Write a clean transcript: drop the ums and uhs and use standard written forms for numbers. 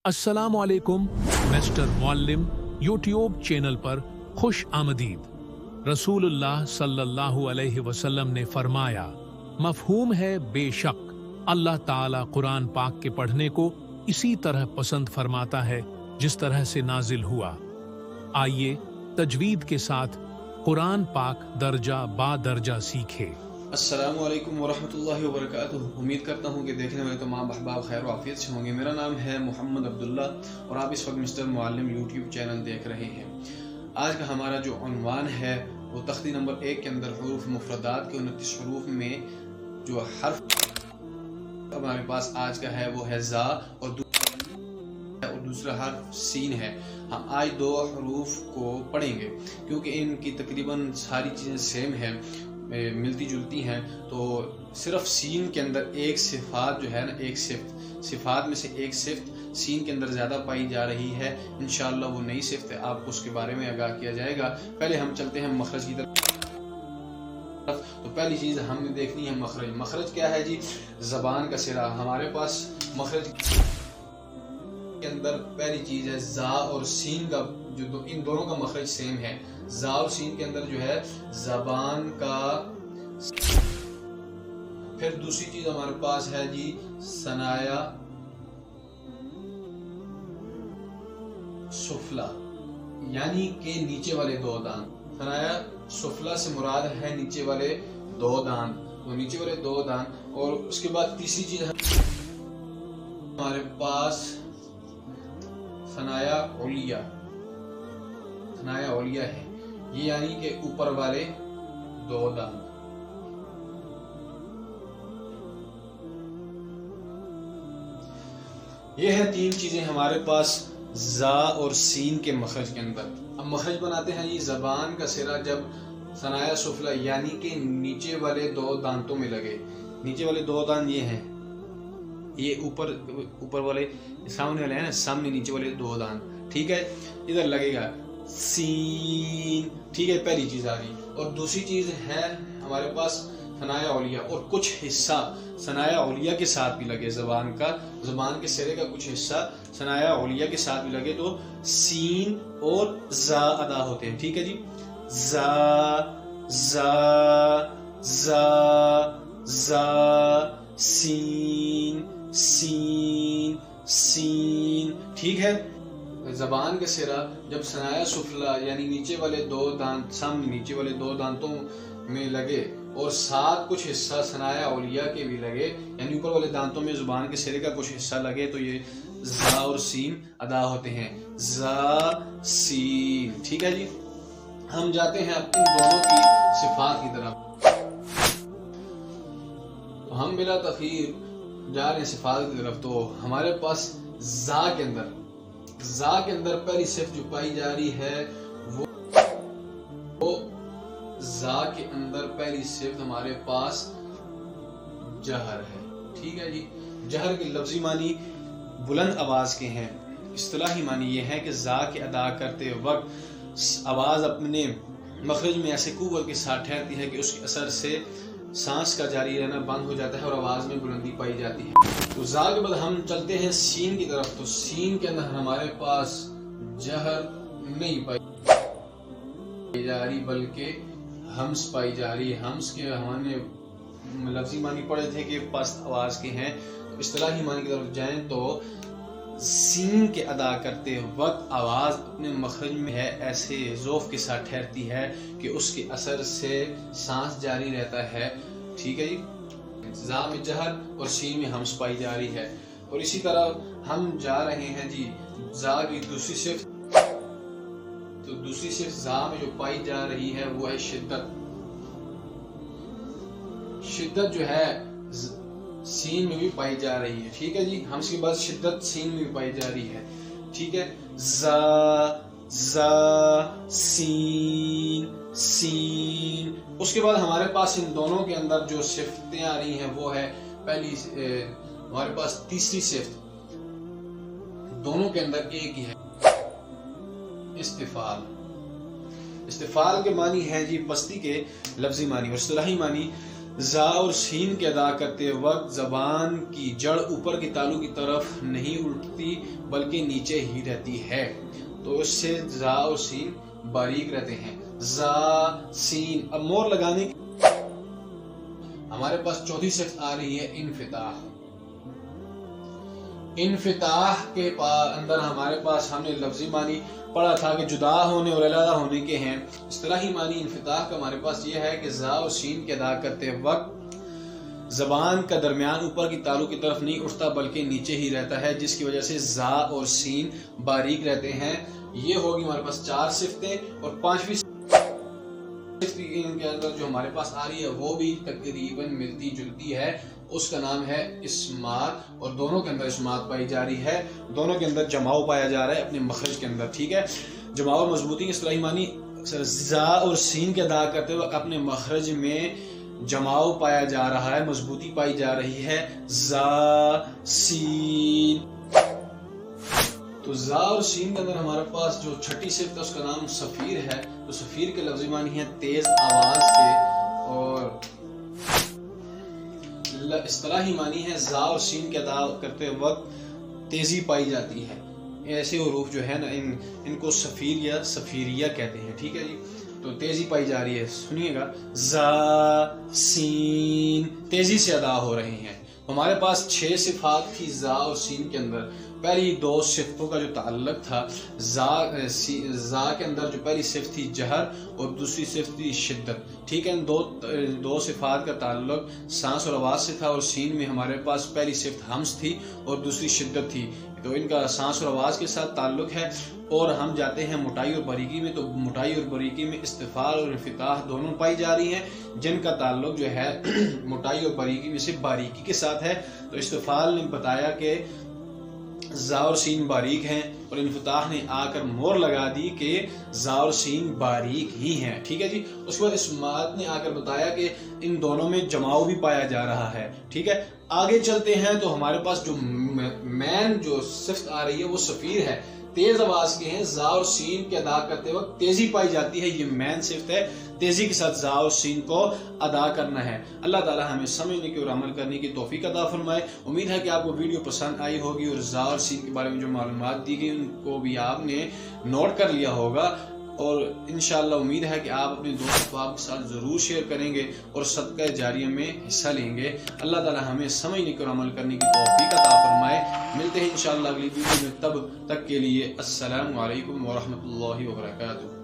अस्सलामुअलैकुम mister Muallem YouTube channel पर खुश आमदीद। रसूलुल्लाह सल्लल्लाहु अलैहि वसल्लम ने फरमाया, मफहूम है बेशक अल्लाह ताला कुरान पाक के पढ़ने को इसी तरह पसंद फरमाता है जिस तरह से नाजिल हुआ। आइए तजवीद के साथ कुरान पाक दर्जा बा दर्जा सीखे। अस्सलामु अलैकुम वरहमतुल्लाहि वबरकातुहू। उम्मीद करता हूँ कि देखने वाले तमाम अहबाब खैर व आफियत से होंगे। मेरा नाम है मोहम्मद अब्दुल्ला और आप इस वक्त मिस्टर मुअल्लिम यूट्यूब चैनल देख रहे हैं। आज का हमारा जो उन्वान है वो तख्ती नंबर 1 के अंदर हुरूफ मुफरदात के 29 हुरूफ में जो हर्फ हमारे पास आज का है वो है ज़ा और दूसरा हर्फ सीन है। हम आज दो हुरूफ को पढ़ेंगे क्योंकि इनकी तकरीबन सारी चीज़ें सेम हैं, मिलती जुलती हैं। तो सिर्फ सीन के अंदर एक सिफात जो है ना, एक सिफात में से एक सिफ्त सीन के अंदर ज़्यादा पाई जा रही है। इंशाअल्लाह वो नई सिफ्त है, आपको उसके बारे में आगाह किया जाएगा। पहले हम चलते हैं मखरज की तरफ। तो पहली चीज़ हमने देखनी है मखरज। मखरज क्या है जी? ज़बान का सिरा। हमारे पास मखरज के अंदर पहली चीज़ है ज़ा और सीन का, जो इन दोनों का मखरज सेम है। ज़ा और सीन के अंदर जो है ज़बान का। फिर दूसरी चीज हमारे पास है जी सनाया सुफला, यानी कि नीचे वाले दो दांत। सनाया सुफला से मुराद है नीचे वाले दो दांत, तो नीचे वाले दो दांत। और उसके बाद तीसरी चीज हमारे पास सनाया ओलिया। सनाया ओलिया है ये, यानी कि ऊपर वाले दो दांत। ये है तीन चीजें हमारे पास जा और सीन के मखरज के अंदर। अब मखरज बनाते हैं ये ज़बान का सिरा जब सनाया सुफला यानी कि नीचे वाले दो दांतों में लगे। नीचे वाले दो दांत ये हैं, ये ऊपर वाले सामने वाले हैं ना, सामने नीचे वाले दो दांत, ठीक है। इधर लगेगा सीन, ठीक है, पहली चीज आ गई। और दूसरी चीज है हमारे पास सनाया औलिया, और कुछ हिस्सा सनाया औलिया के साथ भी लगे। ज़बान के सिरे का कुछ हिस्सा सनाया औलिया के साथ भी लगे तो सीन और जा अदा होते हैं, ठीक है जी। जा जा जा जा, सीन सीन सीन, ठीक है। ज़बान का सिरा जब सनाया सुफला यानी नीचे वाले दो दांत, सामने नीचे वाले दो दांतों में लगे और साथ कुछ हिस्सा सनाया औलिया के भी लगे, यानी ऊपर वाले दांतों में ज़ुबान के सिरे का कुछ हिस्सा लगे, तो ये जा और सीन अदा होते हैं। जा सीन, ठीक है जी। हम जाते हैं अब इन दोनों की सिफात की तरफ। तो हम बिला तखीर जा रहे हैं सिफात की तरफ। तो हमारे पास जा के अंदर पहली सिफ्त जो पाई जा रही है वो जा के अंदर पहली सिफ्त हमारे पास जहर है, ठीक है जी। जहर के लफ्जी मानी बुलंद आवाज के हैं। इस्तिलाही मानी ये है कि जा के अदा करते वक्त आवाज अपने मखरज में ऐसे कुव्वत के साथ ठहरती है कि उसके असर से सांस का जारी रहना बंद हो जाता है और आवाज में बुलंदी पाई जाती है। तो जा के बाद हम चलते हैं सीन की तरफ। तो सीन के अंदर हमारे पास जहर नहीं पाई जा रही बल्कि हम्स पाई जा रही है। हम्स के हमने लफ्जी मानी पढ़े थे कि पस्त आवाज के हैं। तो इस्तिलाही मानी की तरफ जाएं तो सीन के अदा करते वक्त आवाज अपने मखरज में है ऐसे ज़ोफ के साथ ठहरती है कि उसके असर से सांस जारी रहता है, ठीक है जी। जा में जहर और सीन में हम्स पाई जा रही है। और इसी तरह हम जा रहे हैं जी जा की दूसरी सिफ्त। तो दूसरी सिफ्त जा में जो पाई जा रही है वो है शिद्दत। शिद्दत जो है सीन में भी पाई जा रही है, ठीक है जी। हम इसके बाद शिद्दत सीन में भी पाई जा रही है, ठीक है। जा जा सीन सीन। उसके बाद हमारे पास इन दोनों के अंदर जो सिफ्तें आ रही हैं वो है पहली हमारे पास तीसरी सिफ्त दोनों के अंदर एक ही है, इस्तिफाल। इस्तिफाल के मानी है जी पस्ती के लफ्जी मानी और इस्तिलाही मानी زا اور سین کے ادا کرتے وقت زبان کی جڑ اوپر کی تالو کی طرف نہیں الٹتی بلکہ نیچے ہی رہتی ہے، تو اس سے زا اور سین باریک رہتے ہیں۔ زا سین، اب مور لگانے کی ہمارے پاس چوتھی صفت آ رہی ہے انفتاح۔ انفتاح کے اندر ہمارے پاس ہم نے لفظی معنی پڑھا تھا کہ جدا ہونے اور علیحدہ ہونے کے ہیں۔ اصطلاحی معنی انفتاح کا ہمارے پاس یہ ہے کہ زا اور سین کے ادا کرتے وقت زبان کا درمیان اوپر کی تالو کی طرف نہیں اٹھتا بلکہ نیچے ہی رہتا ہے، جس کی وجہ سے زا اور سین باریک رہتے ہیں۔ یہ ہوگی ہمارے پاس 4 صفتیں، اور 5ویں کے اندر جو ہمارے پاس آ رہی ہے وہ بھی تقریباً ملتی جلتی ہے، اس کا نام ہے اسمات، اور دونوں کے اندر اسمات پائی جا رہی ہے، دونوں کے اندر جماؤ پایا جا رہا ہے اپنے مخرج کے اندر، ٹھیک ہے۔ جماؤ اور مضبوطی کے اصطلاحی معنی زا اور سین کے ادا کرتے وقت اپنے مخرج میں جماؤ پایا جا رہا ہے، مضبوطی پائی جا رہی ہے۔ زا سین، تو زا اور سین کے اندر ہمارے پاس جو چھٹی صفت ہے اس کا نام صفیر ہے، تو صفیر کے لفظی معنی ہیں تیز آواز کے، اور اصطلاحی معنی ہے زا اور سین کے ادا کرتے وقت تیزی پائی جاتی ہے۔ ایسے حروف جو ہے نا ان کو صفیر یا صفیریہ کہتے ہیں، ٹھیک ہے جی، تو تیزی پائی جا رہی ہے، سنیے گا زا سین تیزی سے ادا ہو رہے ہیں۔ ہمارے پاس 6 صفات تھی زا اور سین کے اندر۔ پہلی 2 صفتوں کا جو تعلق تھا، زا کے اندر جو پہلی صفت تھی جہر اور دوسری صفت تھی شدت، ٹھیک ہے، دو صفات کا تعلق سانس اور آواز سے تھا، اور سین میں ہمارے پاس پہلی صفت ہمس تھی اور دوسری شدت تھی، تو ان کا سانس اور آواز کے ساتھ تعلق ہے۔ اور ہم جاتے ہیں موٹائی اور باریکی میں، تو موٹائی اور باریکی میں استفال اور انفتاح دونوں پائی جا رہی ہیں، جن کا تعلق جو ہے موٹائی اور باریکی میں سے باریکی کے ساتھ ہے۔ تو استفال نے بتایا کہ زا اور سین باریک ہیں، اور انفتاح نے آ کر مور لگا دی کہ زا اور سین باریک ہی ہیں، ٹھیک ہے جی۔ اس کے بعد اسمات نے آ کر بتایا کہ ان دونوں میں جماؤ بھی پایا جا رہا ہے، ٹھیک ہے۔ آگے چلتے ہیں تو ہمارے پاس جو مین جو صفت آ رہی ہے وہ صفیر ہے، تیز آواز کے ہیں، زا اور سین کے ادا کرتے وقت تیزی پائی جاتی ہے، یہ مین صفت ہے، تیزی کے ساتھ زا اور سین کو ادا کرنا ہے۔ اللہ تعالی ہمیں سمجھنے کی اور عمل کرنے کی توفیق عطا فرمائے۔ امید ہے کہ آپ کو ویڈیو پسند آئی ہوگی، اور زا اور سین کے بارے میں جو معلومات دی گئی ان کو بھی آپ نے نوٹ کر لیا ہوگا، اور انشاءاللہ امید ہے کہ آپ اپنے دوست احباب کے ساتھ ضرور شیئر کریں گے اور صدقہ جاریہ میں حصہ لیں گے۔ اللہ تعالی ہمیں سمجھنے کی اور عمل کرنے کی توفیق عطا فرمائے۔ ملتے ہیں انشاءاللہ اگلی ویڈیو میں، تب تک کے لیے السلام علیکم ورحمۃ اللہ وبرکاتہ۔